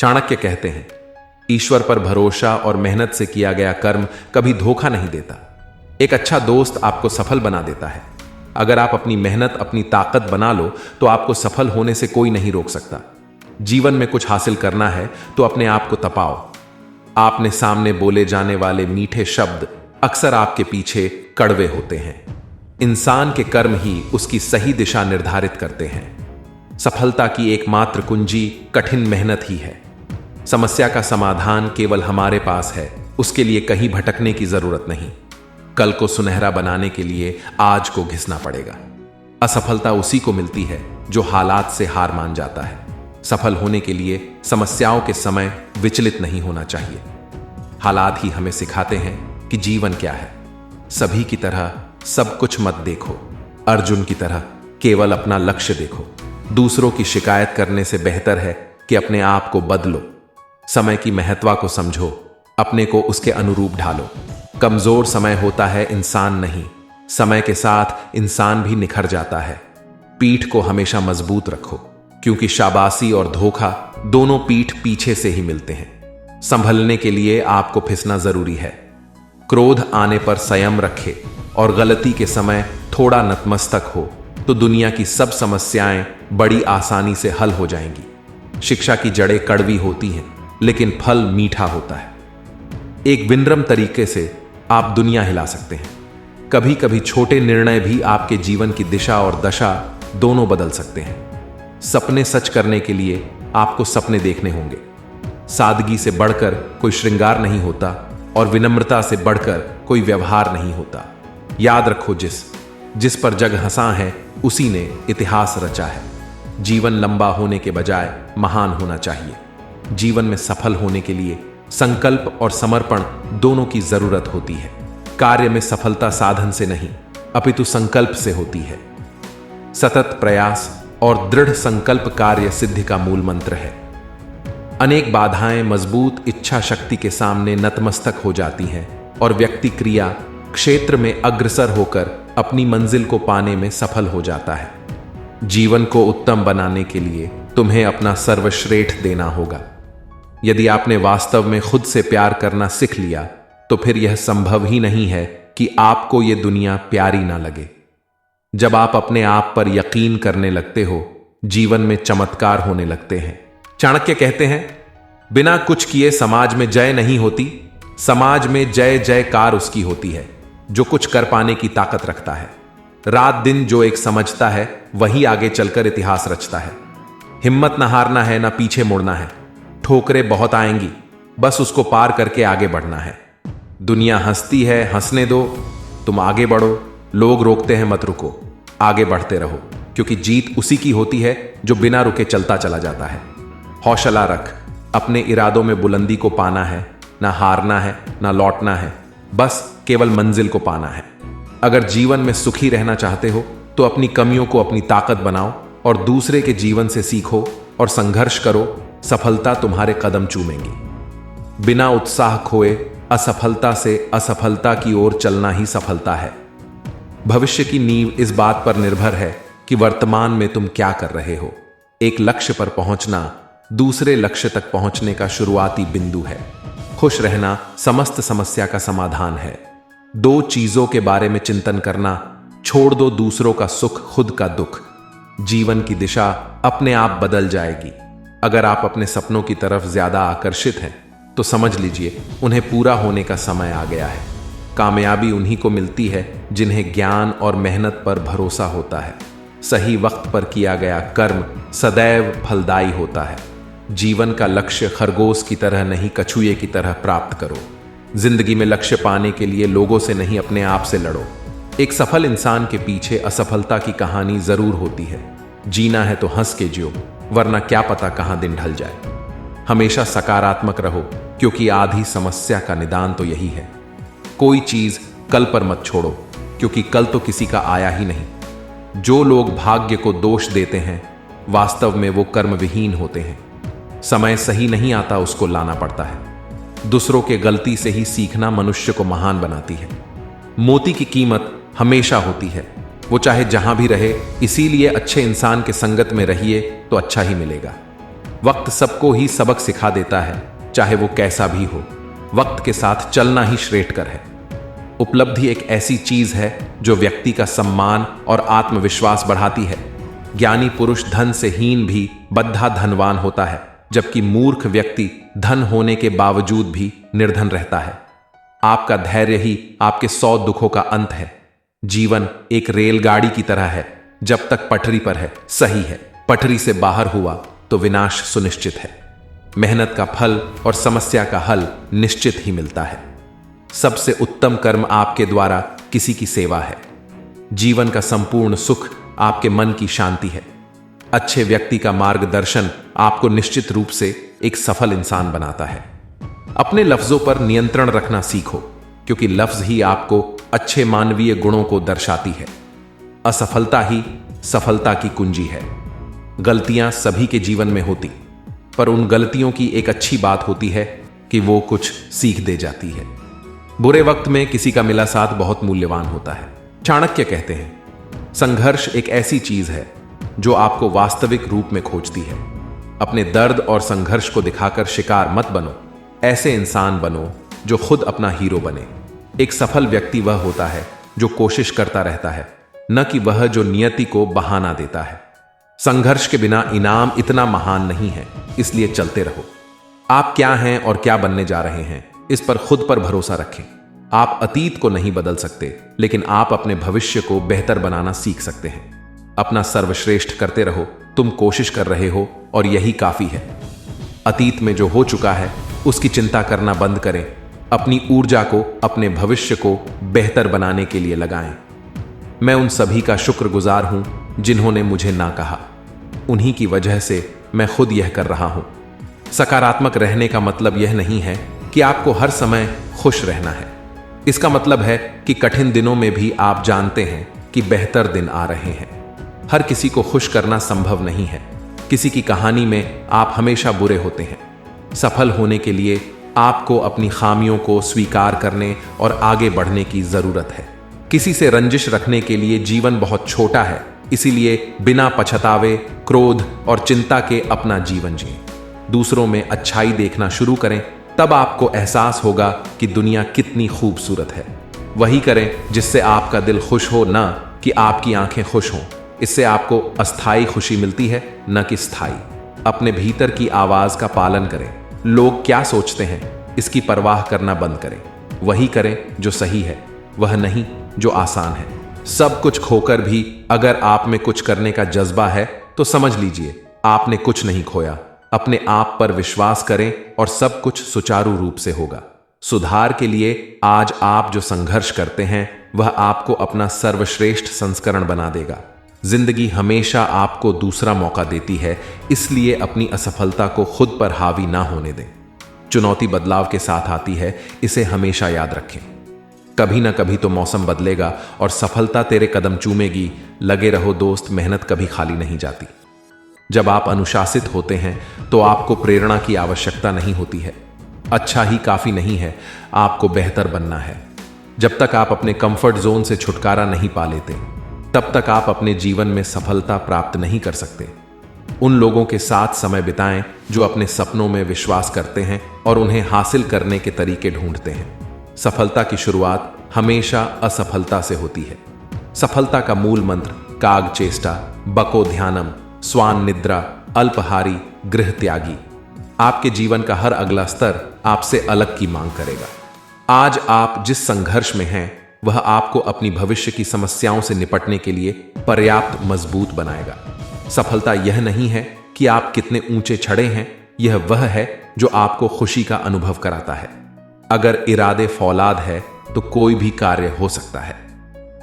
चाणक्य कहते हैं, ईश्वर पर भरोसा और मेहनत से किया गया कर्म कभी धोखा नहीं देता। एक अच्छा दोस्त आपको सफल बना देता है। अगर आप अपनी मेहनत अपनी ताकत बना लो तो आपको सफल होने से कोई नहीं रोक सकता। जीवन में कुछ हासिल करना है तो अपने आप को तपाओ। आपने सामने बोले जाने वाले मीठे शब्द अक्सर आपके पीछे कड़वे होते हैं। इंसान के कर्म ही उसकी सही दिशा निर्धारित करते हैं। सफलता की एकमात्र कुंजी कठिन मेहनत ही है। समस्या का समाधान केवल हमारे पास है, उसके लिए कहीं भटकने की जरूरत नहीं। कल को सुनहरा बनाने के लिए आज को घिसना पड़ेगा। असफलता उसी को मिलती है जो हालात से हार मान जाता है। सफल होने के लिए समस्याओं के समय विचलित नहीं होना चाहिए। हालात ही हमें सिखाते हैं कि जीवन क्या है। सभी की तरह सब कुछ मत देखो। अर्जुन की तरह केवल अपना लक्ष्य देखो। दूसरों की शिकायत करने से बेहतर है कि अपने आप को बदलो। समय की महत्ता को समझो, अपने को उसके अनुरूप ढालो। कमजोर समय होता है, इंसान नहीं। समय के साथ इंसान भी निखर जाता है। पीठ को हमेशा मजबूत रखो, क्योंकि शाबाशी और धोखा दोनों पीठ पीछे से ही मिलते हैं। संभलने के लिए आपको फिसना जरूरी है। क्रोध आने पर संयम रखे और गलती के समय थोड़ा नतमस्तक हो तो दुनिया की सब समस्याएं बड़ी आसानी से हल हो जाएंगी। शिक्षा की जड़ें कड़वी होती हैं, लेकिन फल मीठा होता है। एक विनम्र तरीके से आप दुनिया हिला सकते हैं। कभी कभी छोटे निर्णय भी आपके जीवन की दिशा और दशा दोनों बदल सकते हैं। सपने सच करने के लिए आपको सपने देखने होंगे। सादगी से बढ़कर कोई श्रृंगार नहीं होता और विनम्रता से बढ़कर कोई व्यवहार नहीं होता। याद रखो, जिस पर जग हंसा है उसी ने इतिहास रचा है। जीवन लंबा होने के बजाय महान होना चाहिए। जीवन में सफल होने के लिए संकल्प और समर्पण दोनों की जरूरत होती है। कार्य में सफलता साधन से नहीं, अपितु संकल्प से होती है। सतत प्रयास और दृढ़ संकल्प कार्य सिद्धि का मूल मंत्र है। अनेक बाधाएं मजबूत इच्छा शक्ति के सामने नतमस्तक हो जाती हैं और व्यक्ति क्रिया क्षेत्र में अग्रसर होकर अपनी मंजिल को पाने में सफल हो जाता है। जीवन को उत्तम बनाने के लिए तुम्हें अपना सर्वश्रेष्ठ देना होगा। यदि आपने वास्तव में खुद से प्यार करना सीख लिया तो फिर यह संभव ही नहीं है कि आपको यह दुनिया प्यारी ना लगे। जब आप अपने आप पर यकीन करने लगते हो, जीवन में चमत्कार होने लगते हैं। चाणक्य कहते हैं, बिना कुछ किए समाज में जय नहीं होती, समाज में जय जयकार उसकी होती है जो कुछ कर पाने की ताकत रखता है। रात दिन जो एक समझता है वही आगे चलकर इतिहास रचता है। हिम्मत ना हारना है, ना पीछे मुड़ना है। ठोकरें बहुत आएंगी, बस उसको पार करके आगे बढ़ना है। दुनिया हंसती है, हंसने दो, तुम आगे बढ़ो। लोग रोकते हैं, मत रुको, आगे बढ़ते रहो, क्योंकि जीत उसी की होती है जो बिना रुके चलता चला जाता है। हौसला रख, अपने इरादों में बुलंदी को पाना है। ना हारना है, ना लौटना है, बस केवल मंजिल को पाना है। अगर जीवन में सुखी रहना चाहते हो तो अपनी कमियों को अपनी ताकत बनाओ और दूसरे के जीवन से सीखो और संघर्ष करो। सफलता तुम्हारे कदम चूमेंगी। बिना उत्साह खोए असफलता से असफलता की ओर चलना ही सफलता है। भविष्य की नींव इस बात पर निर्भर है कि वर्तमान में तुम क्या कर रहे हो। एक लक्ष्य पर पहुंचना दूसरे लक्ष्य तक पहुंचने का शुरुआती बिंदु है। खुश रहना समस्त समस्या का समाधान है। दो चीजों के बारे में चिंतन करना, छोड़ दो दूसरों का सुख, खुद का दुख। जीवन की दिशा अपने आप बदल जाएगी। अगर आप अपने सपनों की तरफ ज्यादा आकर्षित हैं तो समझ लीजिए उन्हें पूरा होने का समय आ गया है। कामयाबी उन्हीं को मिलती है जिन्हें ज्ञान और मेहनत पर भरोसा होता है। सही वक्त पर किया गया कर्म सदैव फलदायी होता है। जीवन का लक्ष्य खरगोश की तरह नहीं, कछुए की तरह प्राप्त करो। जिंदगी में लक्ष्य पाने के लिए लोगों से नहीं, अपने आप से लड़ो। एक सफल इंसान के पीछे असफलता की कहानी जरूर होती है। जीना है तो हंस के जियो, वरना क्या पता कहां दिन ढल जाए। हमेशा सकारात्मक रहो, क्योंकि आधी समस्या का निदान तो यही है। कोई चीज कल पर मत छोड़ो, क्योंकि कल तो किसी का आया ही नहीं। जो लोग भाग्य को दोष देते हैं वास्तव में वो कर्म विहीन होते हैं। समय सही नहीं आता, उसको लाना पड़ता है। दूसरों के गलती से ही सीखना मनुष्य को महान बनाती है। मोती की कीमत हमेशा होती है, वो चाहे जहां भी रहे। इसीलिए अच्छे इंसान के संगत में रहिए तो अच्छा ही मिलेगा। वक्त सबको ही सबक सिखा देता है, चाहे वो कैसा भी हो। वक्त के साथ चलना ही श्रेष्ठकर है। उपलब्धि एक ऐसी चीज है जो व्यक्ति का सम्मान और आत्मविश्वास बढ़ाती है। ज्ञानी पुरुष धन से हीन भी बद्धा धनवान होता है, जबकि मूर्ख व्यक्ति धन होने के बावजूद भी निर्धन रहता है। आपका धैर्य ही आपके 100 दुखों का अंत है। जीवन एक रेलगाड़ी की तरह है, जब तक पटरी पर है सही है, पटरी से बाहर हुआ तो विनाश सुनिश्चित है। मेहनत का फल और समस्या का हल निश्चित ही मिलता है। सबसे उत्तम कर्म आपके द्वारा किसी की सेवा है। जीवन का संपूर्ण सुख आपके मन की शांति है। अच्छे व्यक्ति का मार्गदर्शन आपको निश्चित रूप से एक सफल इंसान बनाता है। अपने लफ्जों पर नियंत्रण रखना सीखो, क्योंकि लफ्ज ही आपको अच्छे मानवीय गुणों को दर्शाती है। असफलता ही सफलता की कुंजी है। गलतियां सभी के जीवन में होती, पर उन गलतियों की एक अच्छी बात होती है कि वो कुछ सीख दे जाती है। बुरे वक्त में किसी का मिला साथ बहुत मूल्यवान होता है। चाणक्य कहते हैं, संघर्ष एक ऐसी चीज है जो आपको वास्तविक रूप में खोजती है। अपने दर्द और संघर्ष को दिखाकर शिकार मत बनो। ऐसे इंसान बनो जो खुद अपना हीरो बने। एक सफल व्यक्ति वह होता है जो कोशिश करता रहता है, न कि वह जो नियति को बहाना देता है। संघर्ष के बिना इनाम इतना महान नहीं है, इसलिए चलते रहो। आप क्या हैं और क्या बनने जा रहे हैं, इस पर खुद पर भरोसा रखें। आप अतीत को नहीं बदल सकते, लेकिन आप अपने भविष्य को बेहतर बनाना सीख सकते हैं। अपना सर्वश्रेष्ठ करते रहो। तुम कोशिश कर रहे हो और यही काफी है। अतीत में जो हो चुका है उसकी चिंता करना बंद करें। अपनी ऊर्जा को अपने भविष्य को बेहतर बनाने के लिए लगाएं। मैं उन सभी का शुक्रगुजार हूं जिन्होंने मुझे ना कहा। उन्हीं की वजह से मैं खुद यह कर रहा हूं। सकारात्मक रहने का मतलब यह नहीं है कि आपको हर समय खुश रहना है। इसका मतलब है कि कठिन दिनों में भी आप जानते हैं कि बेहतर दिन आ रहे हैं। हर किसी को खुश करना संभव नहीं है। किसी की कहानी में आप हमेशा बुरे होते हैं। सफल होने के लिए आपको अपनी खामियों को स्वीकार करने और आगे बढ़ने की जरूरत है। किसी से रंजिश रखने के लिए जीवन बहुत छोटा है, इसीलिए बिना पछतावे, क्रोध और चिंता के अपना जीवन जिएं। दूसरों में अच्छाई देखना शुरू करें, तब आपको एहसास होगा कि दुनिया कितनी खूबसूरत है। वही करें जिससे आपका दिल खुश हो, ना कि आपकी आंखें खुश हों। इससे आपको अस्थायी खुशी मिलती है, न कि स्थायी। अपने भीतर की आवाज का पालन करें। लोग क्या सोचते हैं इसकी परवाह करना बंद करें। वही करें जो सही है, वह नहीं जो आसान है। सब कुछ खोकर भी अगर आप में कुछ करने का जज्बा है तो समझ लीजिए आपने कुछ नहीं खोया। अपने आप पर विश्वास करें और सब कुछ सुचारू रूप से होगा। सुधार के लिए आज आप जो संघर्ष करते हैं वह आपको अपना सर्वश्रेष्ठ संस्करण बना देगा। जिंदगी हमेशा आपको दूसरा मौका देती है, इसलिए अपनी असफलता को खुद पर हावी ना होने दें। चुनौती बदलाव के साथ आती है, इसे हमेशा याद रखें। कभी ना कभी तो मौसम बदलेगा और सफलता तेरे कदम चूमेगी। लगे रहो दोस्त, मेहनत कभी खाली नहीं जाती। जब आप अनुशासित होते हैं तो आपको प्रेरणा की आवश्यकता नहीं होती है। अच्छा ही काफी नहीं है, आपको बेहतर बनना है। जब तक आप अपने कंफर्ट जोन से छुटकारा नहीं पा लेते, तब तक आप अपने जीवन में सफलता प्राप्त नहीं कर सकते। उन लोगों के साथ समय बिताएं जो अपने सपनों में विश्वास करते हैं और उन्हें हासिल करने के तरीके ढूंढते हैं। सफलता की शुरुआत हमेशा असफलता से होती है। सफलता का मूल मंत्र काग चेष्टा, बको ध्यानम, स्वान निद्रा, अल्पहारी, गृह त्यागी। आपके जीवन का हर अगला स्तर आपसे अलग की मांग करेगा। आज आप जिस संघर्ष में हैं वह आपको अपनी भविष्य की समस्याओं से निपटने के लिए पर्याप्त मजबूत बनाएगा। सफलता यह नहीं है कि आप कितने ऊंचे चढ़े हैं, यह वह है जो आपको खुशी का अनुभव कराता है। अगर इरादे फौलाद है तो कोई भी कार्य हो सकता है।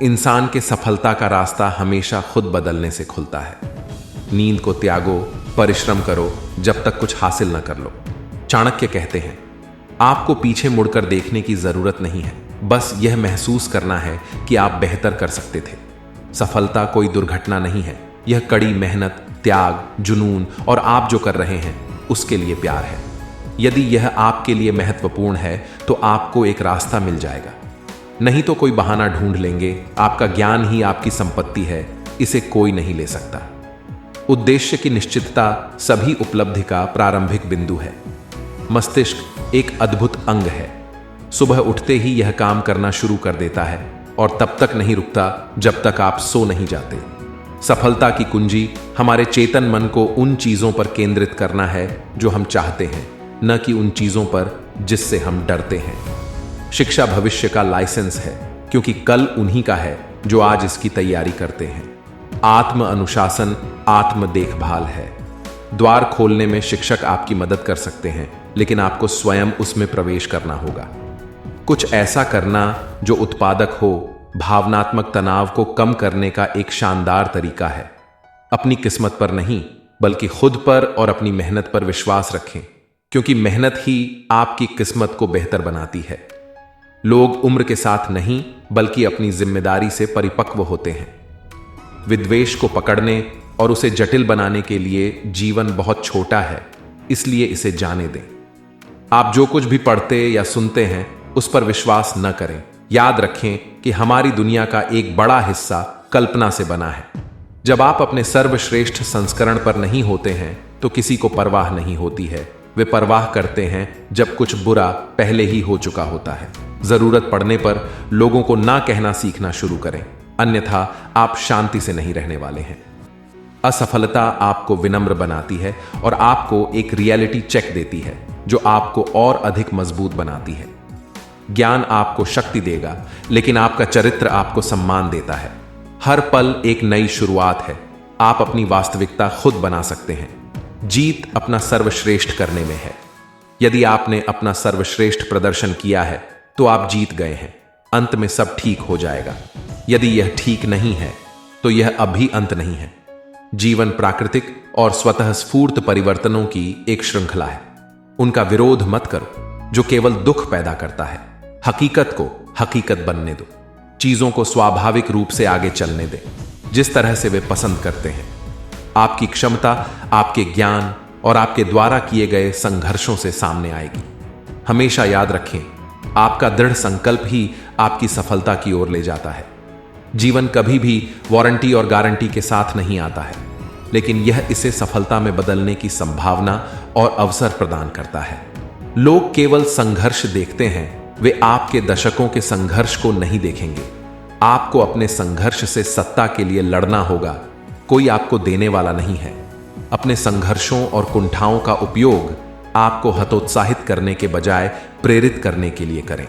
इंसान के सफलता का रास्ता हमेशा खुद बदलने से खुलता है। नींद को त्यागो, परिश्रम करो जब तक कुछ हासिल न कर लो। चाणक्य कहते हैं, आपको पीछे मुड़कर देखने की जरूरत नहीं है, बस यह महसूस करना है कि आप बेहतर कर सकते थे। सफलता कोई दुर्घटना नहीं है, यह कड़ी मेहनत, त्याग, जुनून और आप जो कर रहे हैं उसके लिए प्यार है। यदि यह आपके लिए महत्वपूर्ण है तो आपको एक रास्ता मिल जाएगा, नहीं तो कोई बहाना ढूंढ लेंगे। आपका ज्ञान ही आपकी संपत्ति है, इसे कोई नहीं ले सकता। उद्देश्य की निश्चितता सभी उपलब्धि का प्रारंभिक बिंदु है। मस्तिष्क एक अद्भुत अंग है। सुबह उठते ही यह काम करना शुरू कर देता है और तब तक नहीं रुकता जब तक आप सो नहीं जाते। सफलता की कुंजी हमारे चेतन मन को उन चीजों पर केंद्रित करना है जो हम चाहते हैं, न कि उन चीजों पर जिससे हम डरते हैं। शिक्षा भविष्य का लाइसेंस है, क्योंकि कल उन्हीं का है जो आज इसकी तैयारी करते हैं। आत्म अनुशासन आत्म देखभाल है। द्वार खोलने में शिक्षक आपकी मदद कर सकते हैं, लेकिन आपको स्वयं उसमें प्रवेश करना होगा। कुछ ऐसा करना जो उत्पादक हो, भावनात्मक तनाव को कम करने का एक शानदार तरीका है। अपनी किस्मत पर नहीं, बल्कि खुद पर और अपनी मेहनत पर विश्वास रखें, क्योंकि मेहनत ही आपकी किस्मत को बेहतर बनाती है। लोग उम्र के साथ नहीं, बल्कि अपनी जिम्मेदारी से परिपक्व होते हैं। विद्वेष को पकड़ने और उसे जटिल बनाने के लिए जीवन बहुत छोटा है, इसलिए इसे जाने दें। आप जो कुछ भी पढ़ते या सुनते हैं उस पर विश्वास न करें। याद रखें कि हमारी दुनिया का एक बड़ा हिस्सा कल्पना से बना है। जब आप अपने सर्वश्रेष्ठ संस्करण पर नहीं होते हैं तो किसी को परवाह नहीं होती है। वे परवाह करते हैं जब कुछ बुरा पहले ही हो चुका होता है। जरूरत पड़ने पर लोगों को ना कहना सीखना शुरू करें, अन्यथा आप शांति से नहीं रहने वाले हैं। असफलता आपको विनम्र बनाती है और आपको एक रियलिटी चेक देती है जो आपको और अधिक मजबूत बनाती है। ज्ञान आपको शक्ति देगा, लेकिन आपका चरित्र आपको सम्मान देता है। हर पल एक नई शुरुआत है। आप अपनी वास्तविकता खुद बना सकते हैं। जीत अपना सर्वश्रेष्ठ करने में है। यदि आपने अपना सर्वश्रेष्ठ प्रदर्शन किया है तो आप जीत गए हैं। अंत में सब ठीक हो जाएगा। यदि यह ठीक नहीं है तो यह अभी अंत नहीं है। जीवन प्राकृतिक और स्वतः स्फूर्त परिवर्तनों की एक श्रृंखला है। उनका विरोध मत करो जो केवल दुख पैदा करता है। हकीकत को हकीकत बनने दो। चीजों को स्वाभाविक रूप से आगे चलने दें, जिस तरह से वे पसंद करते हैं। आपकी क्षमता आपके ज्ञान और आपके द्वारा किए गए संघर्षों से सामने आएगी। हमेशा याद रखें, आपका दृढ़ संकल्प ही आपकी सफलता की ओर ले जाता है। जीवन कभी भी वारंटी और गारंटी के साथ नहीं आता है, लेकिन यह इसे सफलता में बदलने की संभावना और अवसर प्रदान करता है। लोग केवल संघर्ष देखते हैं, वे आपके दशकों के संघर्ष को नहीं देखेंगे। आपको अपने संघर्ष से सत्ता के लिए लड़ना होगा, कोई आपको देने वाला नहीं है। अपने संघर्षों और कुंठाओं का उपयोग आपको हतोत्साहित करने के बजाय प्रेरित करने के लिए करें।